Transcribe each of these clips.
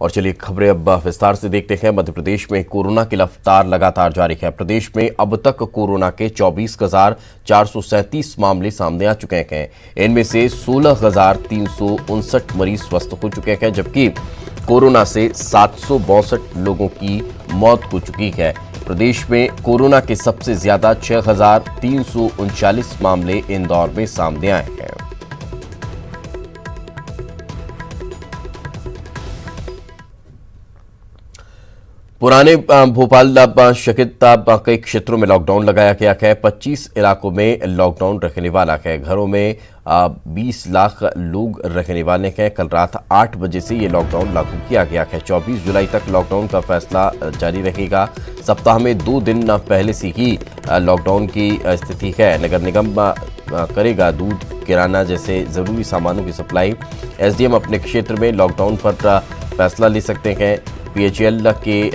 और चलिए खबरें अब विस्तार से देखते हैं। मध्य प्रदेश में कोरोना की रफ्तार लगातार जारी है। प्रदेश में अब तक कोरोना के 24,437 मामले सामने आ चुके हैं। इनमें से 16,359 मरीज स्वस्थ हो चुके हैं, जबकि कोरोना से 762 लोगों की मौत हो चुकी है। प्रदेश में कोरोना के सबसे ज्यादा 6,339 मामले इंदौर में सामने आए हैं। पुराने भोपाल सहित कई क्षेत्रों में लॉकडाउन लगाया गया है। 25 इलाकों में लॉकडाउन रखने वाला है। घरों में 20 लाख लोग रहने वाले हैं। कल रात 8 बजे से ये लॉकडाउन लागू किया गया है। 24 जुलाई तक लॉकडाउन का फैसला जारी रहेगा। सप्ताह में 2 दिन पहले से ही लॉकडाउन की स्थिति है। नगर निगम करेगा दूध, किराना जैसे जरूरी सामानों की सप्लाई। एसडीएम अपने क्षेत्र में लॉकडाउन पर फैसला ले सकते हैं। पीएचईएल के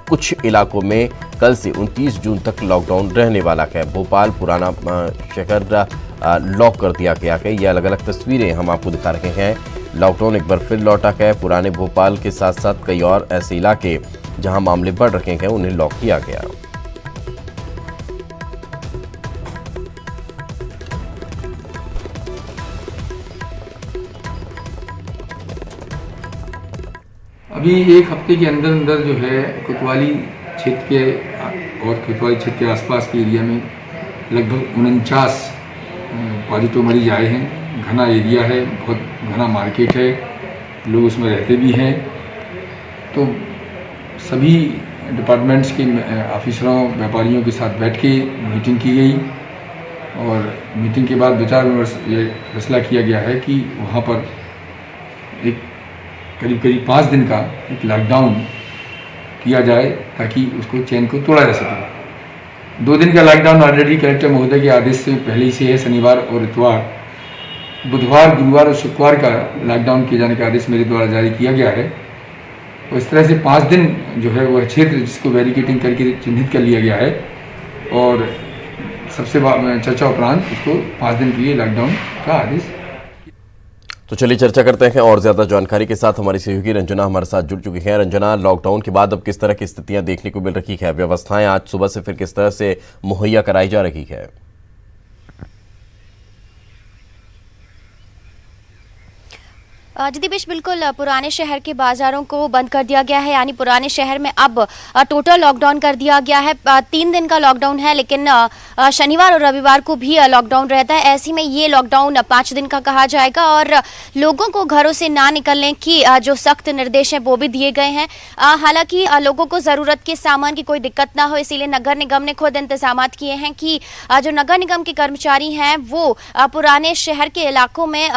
कुछ इलाकों में कल से 29 जून तक लॉकडाउन रहने वाला है। भोपाल पुराना शहर लॉक कर दिया गया है। ये अलग अलग तस्वीरें हम आपको दिखा रहे हैं। लॉकडाउन एक बार फिर लौटा है। पुराने भोपाल के साथ साथ कई और ऐसे इलाके जहां मामले बढ़ रहे हैं उन्हें लॉक किया गया। अभी एक हफ्ते के अंदर अंदर जो है कोतवाली क्षेत्र के और कोतवाली क्षेत्र के आसपास के एरिया में लगभग 49 पॉजिटिव मरीज आए हैं। घना एरिया है, बहुत घना मार्केट है, लोग उसमें रहते भी हैं। तो सभी डिपार्टमेंट्स के ऑफिसरों, व्यापारियों के साथ बैठ के मीटिंग की गई और मीटिंग के बाद विचार विमर्श ये फैसला किया गया है कि वहाँ पर एक करीब 5 दिन का एक लॉकडाउन किया जाए ताकि उसको चेन को तोड़ा जा सके। 2 दिन का लॉकडाउन ऑलरेडी कलेक्टर महोदय के आदेश से पहले ही से है। शनिवार और इतवार, बुधवार, गुरुवार और शुक्रवार का लॉकडाउन किए जाने का आदेश मेरे द्वारा जारी किया गया है। और इस तरह से 5 दिन जो है वह क्षेत्र जिसको बैरिकेडिंग करके चिन्हित कर लिया गया है और सबसे चर्चा उपरांत उसको 5 दिन के लिए लॉकडाउन का आदेश। तो चलिए चर्चा करते हैं और ज्यादा जानकारी के साथ हमारी सहयोगी रंजना हमारे साथ जुड़ चुकी हैं। रंजना, लॉकडाउन के बाद अब किस तरह की स्थितियां देखने को मिल रही है? व्यवस्थाएं आज सुबह से फिर किस तरह से मुहैया कराई जा रही है? जी दिवेश, बिल्कुल पुराने शहर के बाजारों को बंद कर दिया गया है। यानी पुराने शहर में अब टोटल लॉकडाउन कर दिया गया है। 3 दिन का लॉकडाउन है, लेकिन शनिवार और रविवार को भी लॉकडाउन रहता है। ऐसे में ये लॉकडाउन 5 दिन का कहा जाएगा और लोगों को घरों से ना निकलने की जो सख्त निर्देश हैं वो भी दिए गए हैं। हालांकि लोगों को ज़रूरत के सामान की कोई दिक्कत ना हो, इसीलिए नगर निगम ने खुद इंतजाम किए हैं कि जो नगर निगम के कर्मचारी हैं वो पुराने शहर के इलाकों में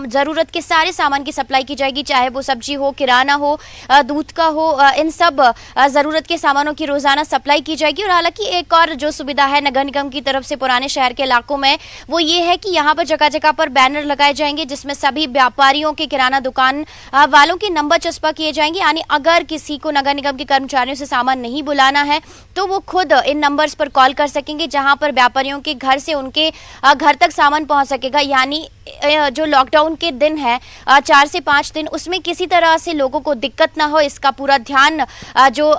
ज़रूरत के सारे सामान सप्लाई की जाएगी, चाहे वो सब्जी हो, किराना हो, दूध का हो, इन सब जरूरत के सामानों की रोजाना सप्लाई की जाएगी। और हालांकि एक और जो सुविधा है नगर निगम की तरफ से पुराने शहर के इलाकों में वो ये है कि यहाँ पर जगह जगह पर बैनर लगाए जाएंगे जिसमें सभी व्यापारियों के, किराना दुकान वालों के नंबर चस्पा किए जाएंगे। यानी अगर किसी को नगर निगम के कर्मचारियों से सामान नहीं बुलाना है तो वो खुद इन नंबर्स पर कॉल कर सकेंगे, जहां पर व्यापारियों के घर से उनके घर तक सामान पहुंच सकेगा। यानी जो लॉकडाउन के दिन है 4 से 5 दिन, उसमें किसी तरह से लोगों को दिक्कत ना हो, इसका पूरा ध्यान जो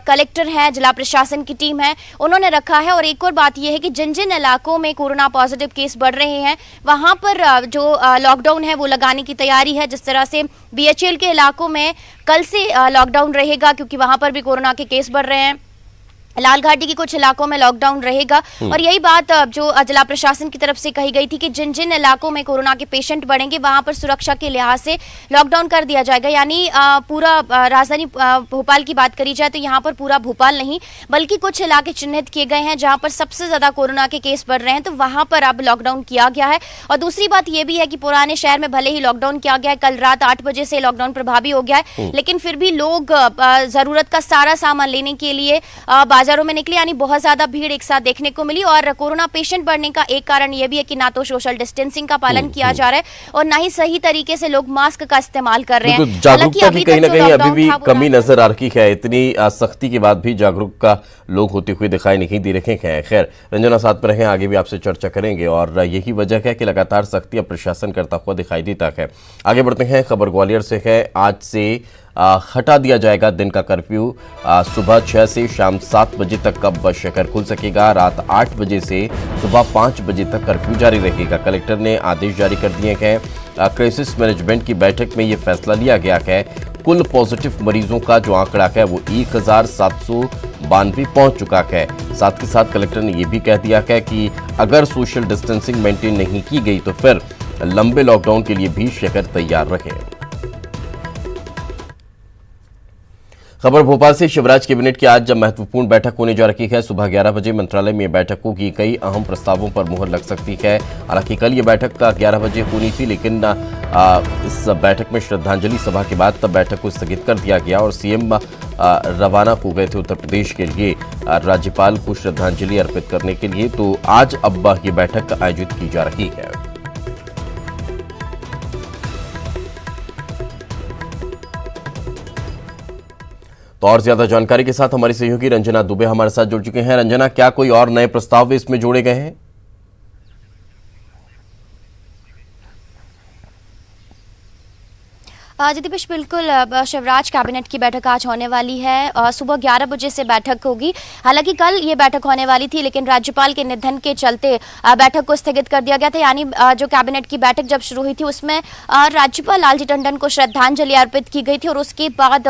कलेक्टर है, जिला प्रशासन की टीम है, उन्होंने रखा है। और एक और बात यह है कि जिन जिन इलाकों में कोरोना पॉजिटिव केस बढ़ रहे हैं वहां पर जो लॉकडाउन है वो लगाने की तैयारी है। जिस तरह से बीएचईएल के इलाकों में कल से लॉकडाउन रहेगा क्योंकि वहां पर भी कोरोना के केस बढ़ रहे हैं। लाल घाटी के कुछ इलाकों में लॉकडाउन रहेगा। और यही बात जो जिला प्रशासन की तरफ से कही गई थी कि जिन जिन इलाकों में कोरोना के पेशेंट बढ़ेंगे वहां पर सुरक्षा के लिहाज से लॉकडाउन कर दिया जाएगा। यानी पूरा राजधानी भोपाल की बात करी जाए तो यहाँ पर पूरा भोपाल नहीं बल्कि कुछ इलाके चिन्हित किए गए हैं जहां पर सबसे ज्यादा कोरोना के केस बढ़ रहे हैं, तो वहां पर अब लॉकडाउन किया गया है। और दूसरी बात यह भी है कि पुराने शहर में भले ही लॉकडाउन किया गया है, कल रात 8 बजे से लॉकडाउन प्रभावी हो गया है, लेकिन फिर भी लोग जरूरत का सारा सामान लेने के लिए बाजार बाजारों में निकले यानी बहुत ज्यादा भीड़ एक साथ देखने को मिली। और कोरोना पेशेंट बढ़ने का एक कारण यह भी है कि ना तो सोशल डिस्टेंसिंग का पालन किया जा रहा है और ना ही सही तरीके से लोग मास्क का इस्तेमाल कर रहे हैं। जागरूकता की कहीं ना कहीं अभी भी कमी नजर आ रही है। इतनी सख्ती के बाद भी जागरूक लोग होते हुए दिखाई नहीं दे रहे हैं। खैर रंजना, साथ में रहें, आगे भी आपसे चर्चा करेंगे और यही वजह है कि लगातार सख्ती प्रशासन करता हुआ दिखाई देता है। आगे बढ़ते हैं, खबर ग्वालियर से है। आज से हटा दिया जाएगा दिन का कर्फ्यू। सुबह 6 से शाम 7 बजे तक अब शहर खुल सकेगा। रात 8 बजे से सुबह 5 बजे तक कर्फ्यू जारी रहेगा। कलेक्टर ने आदेश जारी कर दिए हैं। क्राइसिस मैनेजमेंट की बैठक में यह फैसला लिया गया है। कुल पॉजिटिव मरीजों का जो आंकड़ा है वो 1792 पहुंच चुका है। साथ ही साथ कलेक्टर ने यह भी कह दिया है कि अगर सोशल डिस्टेंसिंग मेंटेन नहीं की गई तो फिर लंबे लॉकडाउन के लिए भी शहर तैयार रहे। खबर भोपाल से, शिवराज कैबिनेट की आज जब महत्वपूर्ण बैठक होने जा रही है। सुबह 11 बजे मंत्रालय में बैठक होगी। कई अहम प्रस्तावों पर मुहर लग सकती है। हालांकि कल ये बैठक 11 बजे होनी थी, लेकिन इस बैठक में श्रद्धांजलि सभा के बाद तब बैठक को स्थगित कर दिया गया और सीएम रवाना हो गए थे उत्तर प्रदेश के लिए राज्यपाल को श्रद्धांजलि अर्पित करने के लिए। तो आज अब ये बैठक आयोजित की जा रही है। तो और ज्यादा जानकारी के साथ हमारी सहयोगी रंजना दुबे हमारे साथ जुड़ चुके हैं। रंजना, क्या कोई और नए प्रस्ताव इसमें जोड़े गए हैं? जी दिपेश, बिल्कुल शिवराज कैबिनेट की बैठक आज होने वाली है। सुबह 11 बजे से बैठक होगी। हालांकि कल ये बैठक होने वाली थी, लेकिन राज्यपाल के निधन के चलते बैठक को स्थगित कर दिया गया था। यानी जो कैबिनेट की बैठक जब शुरू हुई थी उसमें राज्यपाल लालजी टंडन को श्रद्धांजलि अर्पित की गई थी और उसके बाद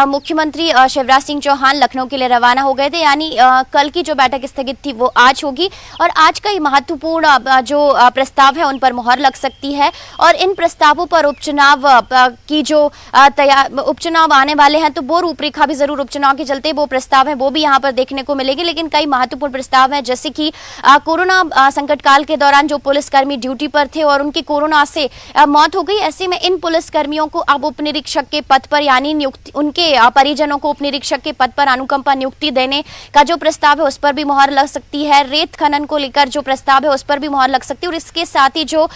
मुख्यमंत्री शिवराज सिंह चौहान लखनऊ के लिए रवाना हो गए थे। यानी कल की जो बैठक स्थगित थी वो आज होगी और आज का महत्वपूर्ण जो प्रस्ताव है उन पर मुहर लग सकती है। और इन प्रस्तावों पर उपचुनाव की जो उपचुनाव आने वाले हैं तो वो रूपरेखा भी जरूर उपचुनाव के चलते वो प्रस्ताव है वो भी यहाँ पर देखने को मिलेगी। लेकिन कई महत्वपूर्ण प्रस्ताव हैं, जैसे कि कोरोना संकट काल के दौरान जो पुलिसकर्मी ड्यूटी पर थे और उनकी कोरोना से मौत हो गई, ऐसे में इन पुलिसकर्मियों को अब उपनिरीक्षक के पद पर यानी नियुक्ति, उनके परिजनों को उपनिरीक्षक के पद पर अनुकंपा नियुक्ति देने का जो प्रस्ताव है उस पर भी मुहर लग सकती है। रेत खनन को लेकर जो प्रस्ताव है उस पर भी मुहर लग सकती है और इसके साथ ही जो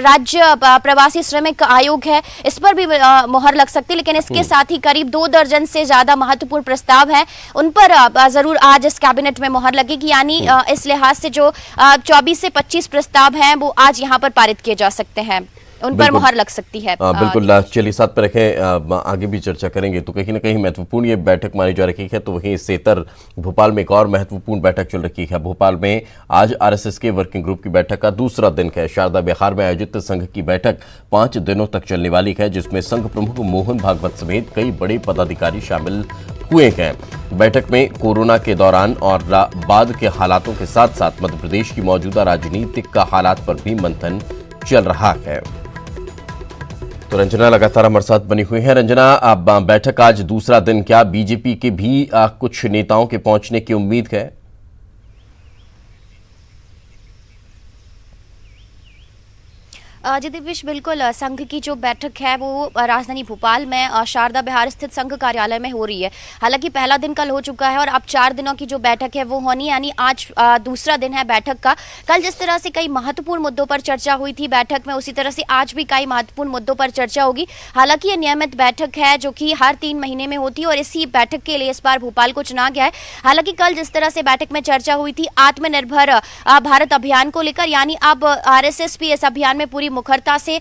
राज्य प्रवासी श्रमिक आयोग है इस पर भी मुहर लग सकती है। लेकिन इसके साथ ही करीब 2 दर्जन से ज्यादा महत्वपूर्ण प्रस्ताव हैं उन पर जरूर आज इस कैबिनेट में मुहर लगेगी। यानी इस लिहाज से जो 24 से 25 प्रस्ताव हैं वो आज यहाँ पर पारित किए जा सकते हैं, उन पर मुहर लग सकती है। बिल्कुल, चलिए साथ पे रखें, आगे भी चर्चा करेंगे। तो कहीं ना कहीं महत्वपूर्ण ये बैठक मानी जा रही है। तो वहीं इससे इतर भोपाल में एक और महत्वपूर्ण बैठक चल रही है। भोपाल में आज आरएसएस के वर्किंग ग्रुप की बैठक का दूसरा दिन है। शारदा विहार में आयोजित संघ की बैठक 5 दिनों तक चलने वाली है, जिसमें संघ प्रमुख मोहन भागवत समेत कई बड़े पदाधिकारी शामिल हुए हैं। बैठक में कोरोना के दौरान और बाद के हालातों के साथ साथ मध्य प्रदेश की मौजूदा राजनीतिक हालात पर भी मंथन चल रहा है। तो रंजना लगातार हमारे साथ बनी हुई है। रंजना, अब बैठक आज दूसरा दिन, क्या बीजेपी के भी कुछ नेताओं के पहुंचने की उम्मीद है? जी दिव्यश, बिल्कुल संघ की जो बैठक है वो राजधानी भोपाल में शारदा विहार स्थित संघ कार्यालय में हो रही है। हालांकि पहला दिन कल हो चुका है और अब 4 दिनों की जो बैठक है वो होनी, यानी आज दूसरा दिन है बैठक का। कल जिस तरह से कई महत्वपूर्ण मुद्दों पर चर्चा हुई थी बैठक में, उसी तरह से आज भी कई महत्वपूर्ण मुद्दों पर चर्चा होगी। हालांकि ये नियमित बैठक है जो कि हर 3 महीने में होती है और इसी बैठक के लिए इस बार भोपाल को चुना गया है। हालांकि कल जिस तरह से बैठक में चर्चा हुई थी आत्मनिर्भर भारत अभियान को लेकर, यानी अब आरएसएस भी इस अभियान में पूरी मुखरता से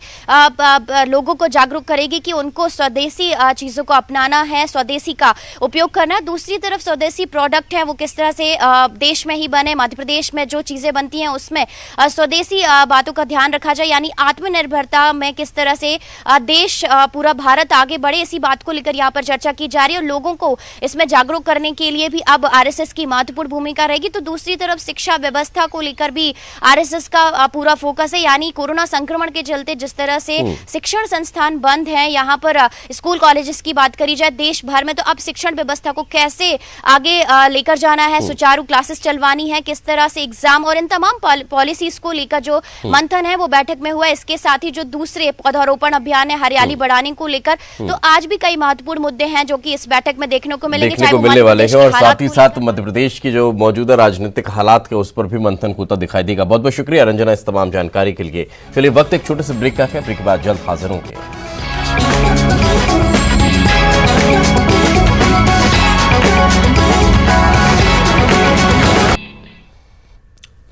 लोगों को जागरूक करेगी कि उनको स्वदेशी चीजों को अपनाना है, स्वदेशी का उपयोग करना है। दूसरी तरफ स्वदेशी प्रोडक्ट है वो किस तरह से देश में ही बने, मध्य प्रदेश में जो चीजें बनती हैं उसमें स्वदेशी बातों का ध्यान रखा जाए, यानी आत्मनिर्भरता में किस तरह से देश पूरा भारत आगे बढ़े, इसी बात को लेकर यहाँ पर चर्चा की जा रही है और लोगों को इसमें जागरूक करने के लिए भी अब आरएसएस की महत्वपूर्ण भूमिका रहेगी। तो दूसरी तरफ शिक्षा व्यवस्था को लेकर भी आरएसएस का पूरा फोकस है, यानी कोरोना संक्रमण संक्रमण के चलते जिस तरह से शिक्षण संस्थान बंद हैं, यहाँ पर स्कूल कॉलेजेस की बात करी जाए देश भर में, तो अब शिक्षण व्यवस्था को कैसे आगे लेकर जाना है, सुचारू क्लासेस चलवानी है, किस तरह से एग्जाम और इन तमाम पॉलिसीज को लेकर जो मंथन है वो बैठक में हुआ। इसके साथ ही जो दूसरे पौधारोपण अभियान है हरियाली बढ़ाने को लेकर, तो आज भी कई महत्वपूर्ण मुद्दे हैं जो कि इस बैठक में देखने को मिलेंगे, चाहे वो मिलने वाले हैं। और साथ ही साथ हालात मध्य प्रदेश की जो मौजूदा राजनीतिक हालात के उस पर भी मंथन होता दिखाई देगा। बहुत बहुत शुक्रिया रंजना इस तमाम जानकारी के लिए। चलिए वक्त एक छोटे से ब्रेक का है, ब्रेक के बाद जल्द हाजिर होंगे।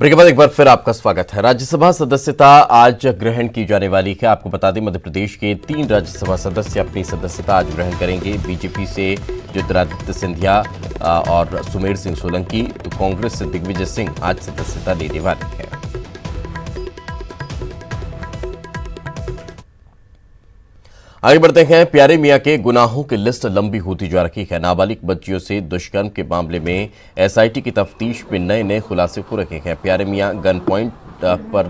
ब्रेक के बाद एक बार फिर आपका स्वागत है। राज्यसभा सदस्यता आज ग्रहण की जाने वाली है। आपको बता दें मध्य प्रदेश के 3 राज्यसभा सदस्य अपनी सदस्यता आज ग्रहण करेंगे। बीजेपी से ज्योतिरादित्य सिंधिया और सुमेर सिंह सोलंकी, तो कांग्रेस से दिग्विजय सिंह आज सदस्यता लेने वाले हैं। आगे बढ़ते हैं। प्यारे मियां के गुनाहों की लिस्ट लंबी होती जा रही है। नाबालिग बच्चियों से दुष्कर्म के मामले में एसआईटी की तफ्तीश में नए नए खुलासे हो रहे हैं। प्यारे मियां गन पॉइंट पर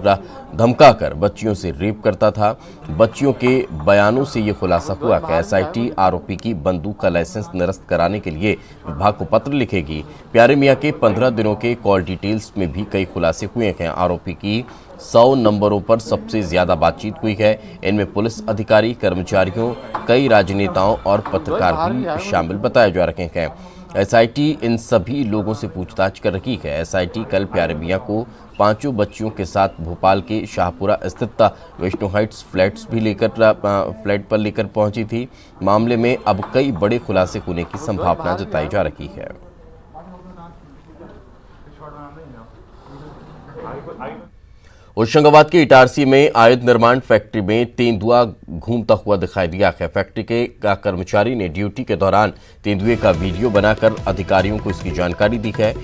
धमकाकर बच्चियों से रेप करता था। बच्चियों के बयानों से ये खुलासा हुआ कि एसआईटी आरोपी की बंदूक का लाइसेंस निरस्त कराने के लिए विभाग को पत्र लिखेगी। प्यारे मियां के 15 दिनों के कॉल डिटेल्स में भी कई खुलासे हुए हैं। आरोपी की 100 नंबरों पर सबसे ज्यादा बातचीत हुई है। इनमें पुलिस अधिकारी, कर्मचारियों, कई राजनेताओं और पत्रकार भी शामिल बताए जा रहे हैं। एसआईटी इन सभी लोगों से पूछताछ कर रही है। एसआईटी कल प्यारे मियां को 5 बच्चियों के साथ भोपाल के शाहपुरा स्थित विष्णु हाइट्स फ्लैट पर लेकर पहुंची थी। मामले में अब कई बड़े खुलासे होने की संभावना जताई जा रही है। होशंगाबाद के इटारसी में आयुध निर्माण फैक्ट्री में तेंदुआ घूमता हुआ दिखाई दिया है। फैक्ट्री के कर्मचारी ने ड्यूटी के दौरान तेंदुए का वीडियो बनाकर अधिकारियों को इसकी जानकारी दी है।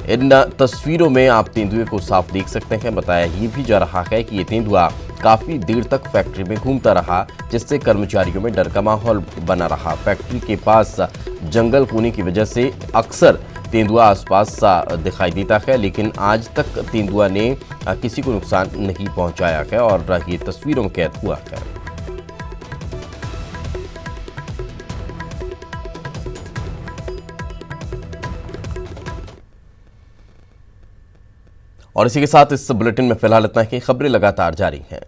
इन तस्वीरों में आप तेंदुए को साफ देख सकते हैं। बताया ये भी जा रहा है कि ये तेंदुआ काफी देर तक फैक्ट्री में घूमता रहा, जिससे कर्मचारियों में डर का माहौल बना रहा। फैक्ट्री के पास जंगल होने की वजह से अक्सर तेंदुआ आसपास सा दिखाई देता है, लेकिन आज तक तेंदुआ ने किसी को नुकसान नहीं पहुंचाया है और ये तस्वीरों में कैद हुआ है। और इसी के साथ इस बुलेटिन में फिलहाल इतना ही। खबरें लगातार जारी हैं।